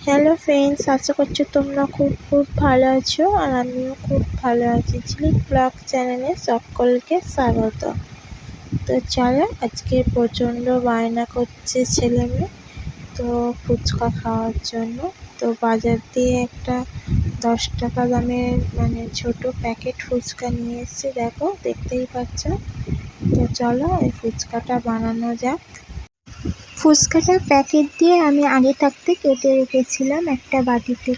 Hello friends, আশা করছি তোমরা খুব ভালো আছো আর আমিও খুব ভালো আছি। ঝিলিক ব্লগ চ্যানেলে সকলকে স্বাগত। তো চলো, আজকে প্রচণ্ড বায়না করছে ছেলে মেয়ে তো ফুচকা খাওয়ার জন্য। তো বাজার দিয়ে একটা 10 টাকা দামের ছোট প্যাকেট ফুচকা নিয়ে এসেছি, দেখো দেখতেই পাচ্ছ। তো চলো এই ফুচকাটা বানানো যাক। ফুচকাটার প্যাকেট দিয়ে আমি আগে থাকতে কেটে রেখেছিলাম একটা বাটিতে।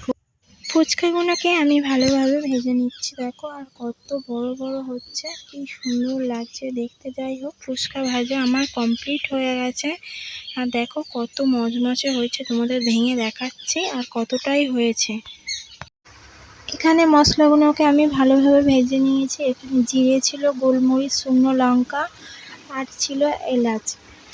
ফুচকাগুলোকে আমি ভালোভাবে ভেজে নিচ্ছি, দেখো আর কত বড় বড় হচ্ছে, কি সুন্দর লাগছে দেখতে। যাই হোক, ফুচকা ভাজা আমার কমপ্লিট হয়ে গেছে আর দেখো কত মচমচে হয়েছে, তোমাদের ভেঙে দেখাচ্ছি আর কতটাই হয়েছে। এখানে মশলাগুলোকে আমি ভালোভাবে ভেজে নিয়েছি। এখানে জিরে ছিল, গোলমরিচ, শুকনো লঙ্কা আর ছিল এলাচ।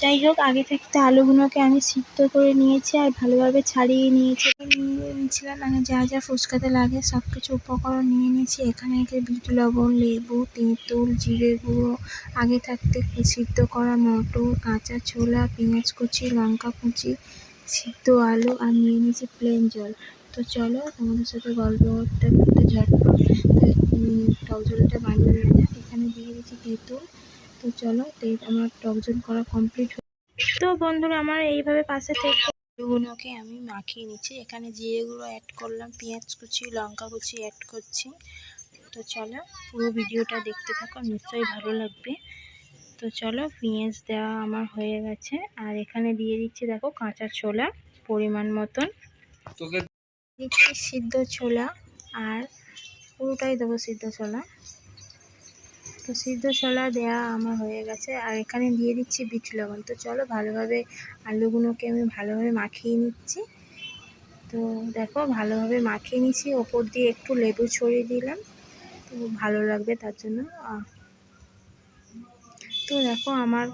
যাই হোক, আগে থাকতে আলুগুলোকে আমি সিদ্ধ করে নিয়েছি আর ভালোভাবে ছাড়িয়ে নিয়েছিলাম। যা যা ফুচকাতে লাগে সব কিছু উপকরণ নিয়ে নিয়েছি। এখানে বিট লবণ, লেবু, তেঁতুল, জিরে গুঁড়ো, আগে থাকতে সিদ্ধ করা মটর, কাঁচা ছোলা, পেঁয়াজ কুচি, লঙ্কা কুচি, সিদ্ধ আলু আর নিয়ে নিয়েছি প্লেন জল। তো চলো তোমাদের সাথে গল্প করতে করতে ঝটপট টক জলটা বানিয়ে নেওয়া যাক। এখানে দিয়ে দিয়েছি তেঁতুল। তো চলো আমার টক জল করা কমপ্লিট। তো বন্ধুরা, আমার এইভাবে পাশে থেকে আলুগুলোকে আমি মাখিয়ে নিচ্ছি। এখানে জিরে গুঁড়ো অ্যাড করলাম, পেঁয়াজ কুচি, লঙ্কা কুচি অ্যাড করছি। তো চলো পুরো ভিডিওটা দেখতে থাকো, নিশ্চয়ই ভালো লাগবে। তো চলো, পেঁয়াজ দেওয়া আমার হয়ে গেছে আর এখানে দিয়ে দিচ্ছি দেখো কাঁচা ছোলা পরিমাণ মতন, দিচ্ছি সিদ্ধ ছোলা আর পুরোটাই দেবো সিদ্ধ ছোলা। তো সিদ্ধ ছোলা দেওয়া আমার হয়ে গেছে আর এখানে দিয়ে দিচ্ছি বিট লবণ। তো চলো ভালোভাবে আলুগুলোকে আমি ভালোভাবে মাখিয়ে নিচ্ছি। তো দেখো ভালোভাবে মাখিয়ে নিচ্ছি, ওপর দিয়ে একটু লেবু ছড়িয়ে দিলাম, তো ভালো লাগবে তার জন্য। তো দেখো আমার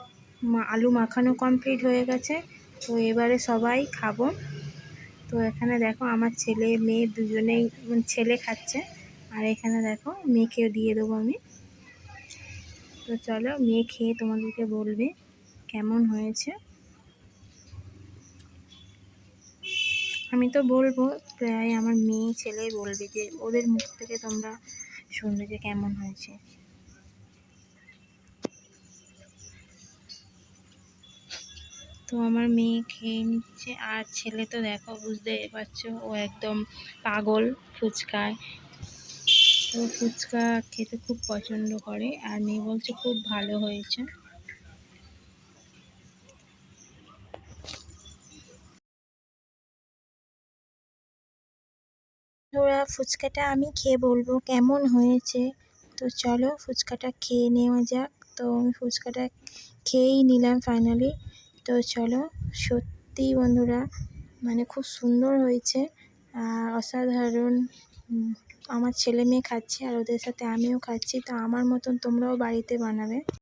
আলু মাখানো কমপ্লিট হয়ে গেছে। তো এবারে সবাই খাবো। তো এখানে দেখো আমার ছেলে মেয়ে দুজনেই, ছেলে খাচ্ছে আর এখানে দেখো মেয়েকেও দিয়ে দেবো আমি। তো চলো মেয়ে খেয়ে তোমাদেরকে বলবে কেমন হয়েছে। আমি তো বলবো, প্রায় আমার মেয়ে ছেলে বলবে যে ওদের মুখ থেকে তোমরা শুনবে যে কেমন হয়েছে। তো আমার মেয়ে খেয়ে নিচ্ছে আর ছেলে তো দেখো বুঝতে পারছো ও একদম পাগল ফুচকায়। তো ফুচকা খেতে খুব পছন্দ করে আর মেয়ে বলছে খুব ভালো হয়েছে। ওরা ফুচকাটা আমি খেয়ে বলবো কেমন হয়েছে। তো চলো ফুচকাটা খেয়ে নেওয়া যাক। তো আমি ফুচকাটা খেয়েই নিলাম ফাইনালি। তো চলো, সত্যি বন্ধুরা খুব সুন্দর হয়েছে আর অসাধারণ। আমার ছেলে মেয়ে খাচ্ছে আর ওদের সাথে আমিও খাচ্ছি। তো আমার মতন তোমরাও বাড়িতে বানাবে।